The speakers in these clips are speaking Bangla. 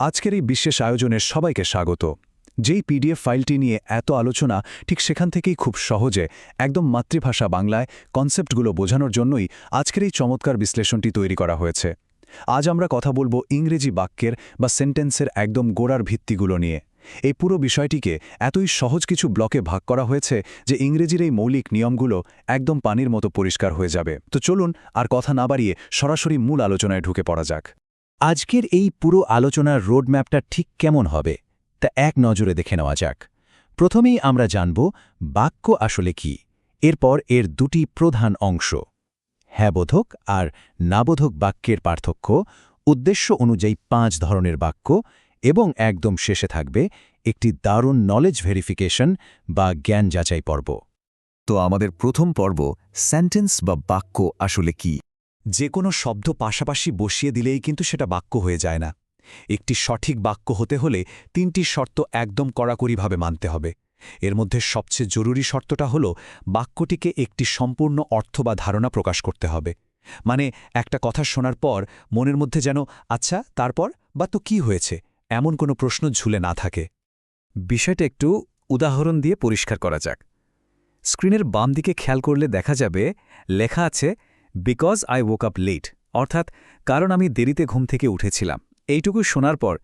আজকের এই বিশেষ আয়োজনের সবাইকে স্বাগত। যেই পিডিএফ ফাইলটি নিয়ে এত আলোচনা, ঠিক সেখান থেকেই খুব সহজে একদম মাতৃভাষা বাংলায় কনসেপ্টগুলো বোঝানোর জন্যই আজকের এই চমৎকার বিশ্লেষণটি তৈরি করা হয়েছে। আজ আমরা কথা বলবো ইংরেজি বাক্যের বা সেন্টেন্সের একদম গোড়ার ভিত্তিগুলো নিয়ে। এই পুরো বিষয়টিকে এতই সহজ কিছু ব্লকে ভাগ করা হয়েছে যে ইংরেজির এই মৌলিক নিয়মগুলো একদম পানির মতো পরিষ্কার হয়ে যাবে। তো চলুন আর কথা না বাড়িয়ে সরাসরি মূল আলোচনায় ঢুকে পড়া যাক। আজকের এই পুরো আলোচনার রোডম্যাপটা ঠিক কেমন হবে তা এক নজরে দেখে নেওয়া যাক। প্রথমেই আমরা জানব বাক্য আসলে কি, এরপর এর দুটি প্রধান অংশ, হ্যাঁবোধক আর নাবোধক বাক্যের পার্থক্য, উদ্দেশ্য অনুযায়ী 5 ধরনের বাক্য এবং একদম শেষে থাকবে একটি দারুণ নলেজ ভেরিফিকেশন বা জ্ঞান যাচাই পর্ব। তো আমাদের প্রথম পর্ব, সেন্টেন্স বা বাক্য আসলে কি। যে কোনো শব্দ পাশাপাশি বসিয়ে দিলেই কিন্তু সেটা বাক্য হয়ে যায় না। একটি সঠিক বাক্য হতে হলে 3টি শর্ত একদম কড়াকড়িভাবে মানতে হবে। এর মধ্যে সবচেয়ে জরুরি শর্তটা হলো বাক্যটিকে একটি সম্পূর্ণ অর্থ বা ধারণা প্রকাশ করতে হবে। মানে একটা কথা শোনার পর মনের মধ্যে যেন আচ্ছা তারপর বা তো কি হয়েছে এমন কোনো প্রশ্ন ঝুলে না থাকে। বিষয়টা একটু উদাহরণ দিয়ে পরিষ্কার করা যাক। স্ক্রিনের বাম দিকে খেয়াল করলে দেখা যাবে লেখা আছে because I woke up late, অর্থাৎ কারণ আমি দেরিতে ঘুম থেকে উঠেছিলাম। এইটুকু শোনার পর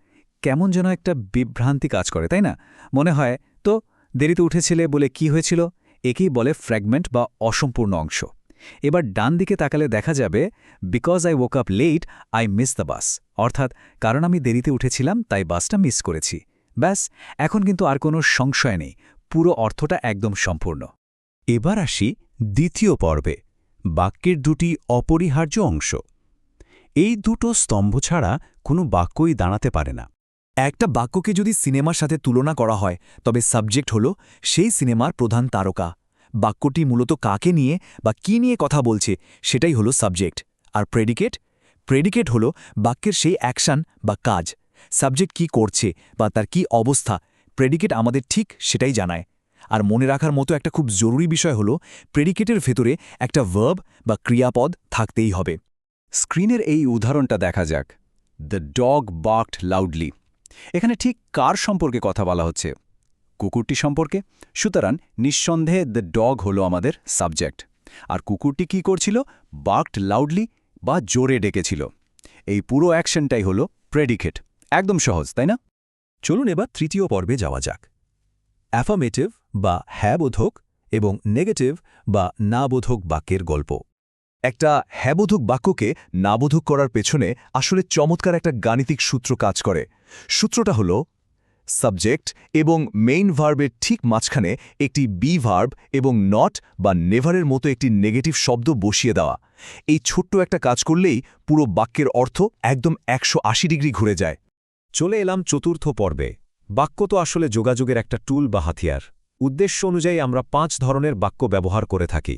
কেমন যেন একটা বিভ্রান্তি কাজ করে, তাই না? মনে হয় তো দেরিতে উঠেছিলে বলে কি হয়েছিল, একেই বলে ফ্র্যাগমেন্ট বা অসম্পূর্ণ অংশ। এবার ডান দিকে তাকালে দেখা যাবে because I woke up late I miss the bus, অর্থাৎ কারণ আমি দেরিতে উঠেছিলাম তাই বাসটা মিস করেছি। ব্যাস, এখন কিন্তু আর কোনো সংশয় নেই, পুরো অর্থটা একদম সম্পূর্ণ। এবার আসি দ্বিতীয় পর্বে, বাক্যের দুটি অপরিহার্য অংশ। এই দুটো স্তম্ভ ছাড়া কোনো বাক্যই দাঁড়াতে পারে না। একটা বাক্যকে যদি সিনেমার সাথে তুলনা করা হয়, তবে সাবজেক্ট হল সেই সিনেমার প্রধান তারকা। বাক্যটি মূলত কাকে নিয়ে বা কি নিয়ে কথা বলছে সেটাই হলো সাবজেক্ট। আর প্রেডিকেট হল বাক্যের সেই অ্যাকশন বা কাজ। সাবজেক্ট কি করছে বা তার কি অবস্থা, প্রেডিকেট আমাদের ঠিক সেটাই জানায়। আর মনে রাখার মতো একটা খুব জরুরি বিষয় হলো প্রেডিকেটের ভেতরে একটা ভার্ব বা ক্রিয়াপদ থাকতেই হবে। স্ক্রিনের এই উদাহরণটা দেখা যাক। The dog barked loudly. এখানে ঠিক কার সম্পর্কে কথা বলা হচ্ছে? কুকুরটি সম্পর্কে। সুতরাং নিঃসন্দেহে দ্য ডগ হলো আমাদের সাবজেক্ট। আর কুকুরটি কি করছিল? বার্কড লাউডলি বা জোরে ডেকেছিল। এই পুরো অ্যাকশনটাই হলো প্রেডিকেট। একদম সহজ, তাই না? চলুন এবার তৃতীয় পর্বে যাওয়া যাক। অ্যাফার্মেটিভ বা হ্যাঁবোধক এবং নেগেটিভ বা নাবোধক বাক্যের গল্প। একটা হ্যাঁবোধক বাক্যকে নাবোধক করার পেছনে আসলে চমৎকার একটা গাণিতিক সূত্র কাজ করে। সূত্রটা হলো সাবজেক্ট এবং মেইন ভার্বের ঠিক মাঝখানে একটি বি ভার্ব এবং নট বা নেভারের মতো একটি নেগেটিভ শব্দ বসিয়ে দেওয়া। এই ছোট্ট একটা কাজ করলেই পুরো বাক্যের অর্থ একদম 180 ডিগ্রি ঘুরে যায়। চলে এলাম চতুর্থ পর্বে। বাক্য তো আসলে যোগাযোগের একটা টুল বা হাতিয়ার। উদ্দেশ্য অনুযায়ী আমরা 5 ধরনের বাক্য ব্যবহার করে থাকি।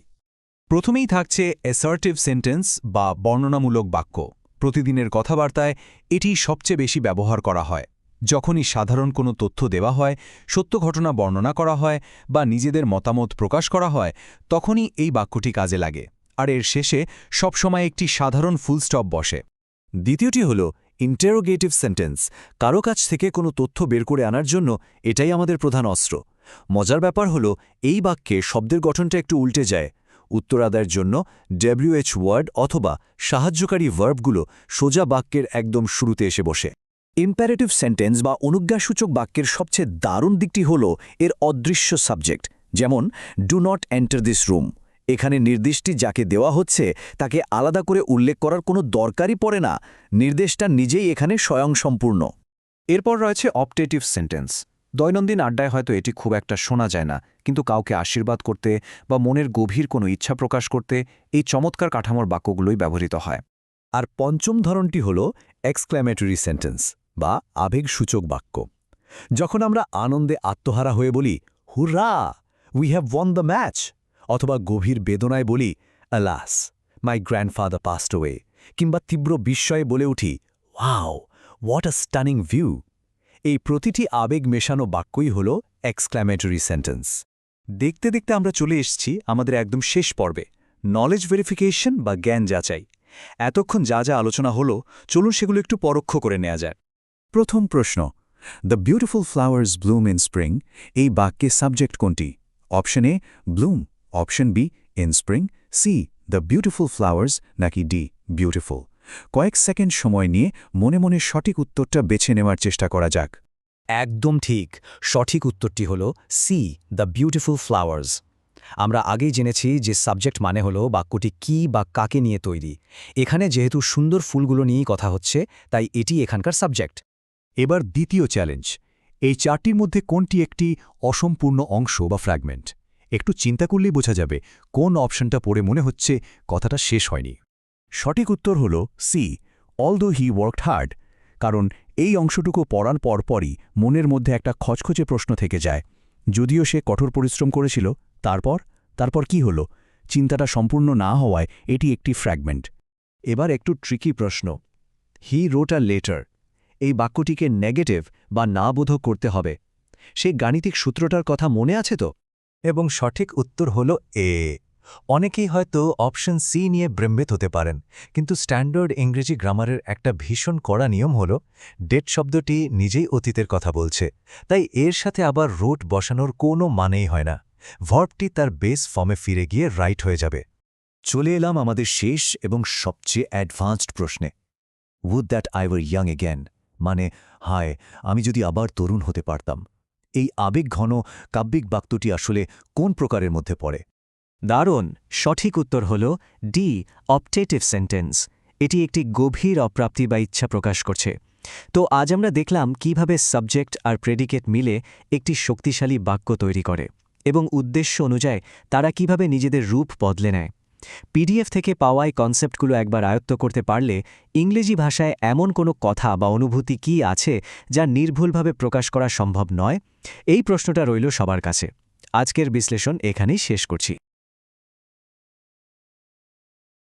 প্রথমেই থাকছে অ্যাসার্টিভ সেন্টেন্স বা বর্ণনামূলক বাক্য। প্রতিদিনের কথাবার্তায় এটি সবচেয়ে বেশি ব্যবহার করা হয়। যখনই সাধারণ কোনো তথ্য দেওয়া হয়, সত্য ঘটনা বর্ণনা করা হয় বা নিজেদের মতামত প্রকাশ করা হয়, তখনই এই বাক্যটি কাজে লাগে। আর এর শেষে সবসময় একটি সাধারণ ফুল স্টপ বসে। দ্বিতীয়টি হল ইন্টারোগেটিভ সেন্টেন্স। কারো কাছ থেকে কোনো তথ্য বের করে আনার জন্য এটাই আমাদের প্রধান অস্ত্র। মজার ব্যাপার হলো এই বাক্যে শব্দের গঠনটা একটু উল্টে যায়। উত্তর আদায়ের জন্য WH ওয়ার্ড অথবা সাহায্যকারী ভার্বগুলো সোজা বাক্যের একদম শুরুতে এসে বসে। ইম্পারেটিভ সেন্টেন্স বা অনুজ্ঞাসূচক বাক্যের সবচেয়ে দারুণ দিকটি হল এর অদৃশ্য সাবজেক্ট। যেমন do not enter this room. এখানে নির্দেশটি যাকে দেওয়া হচ্ছে তাকে আলাদা করে উল্লেখ করার কোনো দরকারই পড়ে না। নির্দেশটা নিজেই এখানে স্বয়ংসম্পূর্ণ। এরপর রয়েছে অপটেটিভ সেন্টেন্স। দৈনন্দিন আড্ডায় হয়তো এটি খুব একটা শোনা যায় না, কিন্তু কাউকে আশীর্বাদ করতে বা মনের গভীর কোনো ইচ্ছা প্রকাশ করতে এই চমৎকার কাঠামোর বাক্যগুলোই ব্যবহৃত হয়। আর পঞ্চম ধরনটি হল এক্সক্ল্যামেটরি সেন্টেন্স বা আবেগসূচক বাক্য। যখন আমরা আনন্দে আত্মহারা হয়ে বলি হুররা, we have one the match, অথবা গভীর বেদনায় বলি আলাস, মাই গ্র্যান্ডফাদার পাস্ট অ্যাওয়ে, কিংবা তীব্র বিস্ময়ে বলে উঠি wow, what a stunning view. এই প্রতিটি আবেগ মেশানো বাক্যই হল এক্সক্ল্যামেটরি সেন্টেন্স। দেখতে দেখতে আমরা চলে এসেছি আমাদের একদম শেষ পর্বে, নলেজ ভেরিফিকেশন বা জ্ঞান যাচাই। এতক্ষণ যা যা আলোচনা হলো, চলুন সেগুলো একটু পরোক্ষ করে নেওয়া যায়। প্রথম প্রশ্ন, the beautiful flowers Bloom in spring, এই বাক্যে সাবজেক্ট কোনটি? Option A Bloom, option be in spring, C the beautiful flowers, নাকি ডি বিউটিফুল। কয়েক সেকেন্ড সময় নিয়ে মনে মনে সঠিক উত্তরটা বেছে নেওয়ার চেষ্টা করা যাক। একদম ঠিক, সঠিক উত্তরটি হল সি, দ্য বিউটিফুল ফ্লাওয়ার্স। আমরা আগেই জেনেছি যে সাবজেক্ট মানে হল বাক্যটি কি বা কাকে নিয়ে তৈরি। এখানে যেহেতু সুন্দর ফুলগুলো নিয়েই কথা হচ্ছে, তাই এটি এখানকার সাবজেক্ট। এবার দ্বিতীয় চ্যালেঞ্জ, এই চারটির মধ্যে কোনটি একটি অসম্পূর্ণ অংশ বা ফ্র্যাগমেন্ট? একটু চিন্তা করলেই বোঝা যাবে কোন অপশনটা পড়ে মনে হচ্ছে কথাটা শেষ হয়নি। সঠিক উত্তর হল C, although he worked hard, কারণ এই অংশটুকু পড়ার পরপরই মনের মধ্যে একটা খচখচে প্রশ্ন থেকে যায়। যদিও সে কঠোর পরিশ্রম করেছিল, তারপর কি হল? চিন্তাটা সম্পূর্ণ না হওয়ায় এটি একটি ফ্র্যাগমেন্ট। এবার একটু ট্রিকি প্রশ্ন, হি রোট আ লেটার, এই বাক্যটিকে নেগেটিভ বা না বোধক করতে হবে। সেই গাণিতিক সূত্রটার কথা মনে আছে তো? এবং সঠিক উত্তর হল এ। অনেকেই হয়তো অপশন সি নিয়ে ব্রহ্মিত হতে পারেন, কিন্তু স্ট্যান্ডার্ড ইংরেজি গ্রামারের একটা ভীষণ কড়া নিয়ম হল ডেট শব্দটি নিজেই অতীতের কথা বলছে, তাই এর সাথে আবার রোট বসানোর কোনো মানেই হয় না। ভার্বটি তার বেস ফর্মে ফিরে গিয়ে রাইট হয়ে যাবে। চলে এলাম আমাদের শেষ এবং সবচেয়ে অ্যাডভান্সড প্রশ্নে। Would that I were young again, মানে হায় আমি যদি আবার তরুণ হতে পারতাম। এই আবেগঘন কাব্যিক বাক্যটি আসলে কোন প্রকারের মধ্যে পড়ে? দারুণ, সঠিক উত্তর হল ডি, অপটেটিভ সেন্টেন্স। এটি একটি গভীর অপ্রাপ্তি বা ইচ্ছা প্রকাশ করছে। তো আজ আমরা দেখলাম কিভাবে সাবজেক্ট আর প্রেডিকেট মিলে একটি শক্তিশালী বাক্য তৈরি করে এবং উদ্দেশ্য অনুযায়ী তারা কিভাবে নিজেদের রূপ বদলে নেয়। পিডিএফ থেকে পাওয়া এই কনসেপ্টগুলো একবার আয়ত্ত করতে পারলে ইংরেজি ভাষায় এমন কোনো কথা বা অনুভূতি কি আছে যা নির্ভুলভাবে প্রকাশ করা সম্ভব নয়? এই প্রশ্নটা রইল সবার কাছে। আজকের বিশ্লেষণ এখানেই শেষ করছি।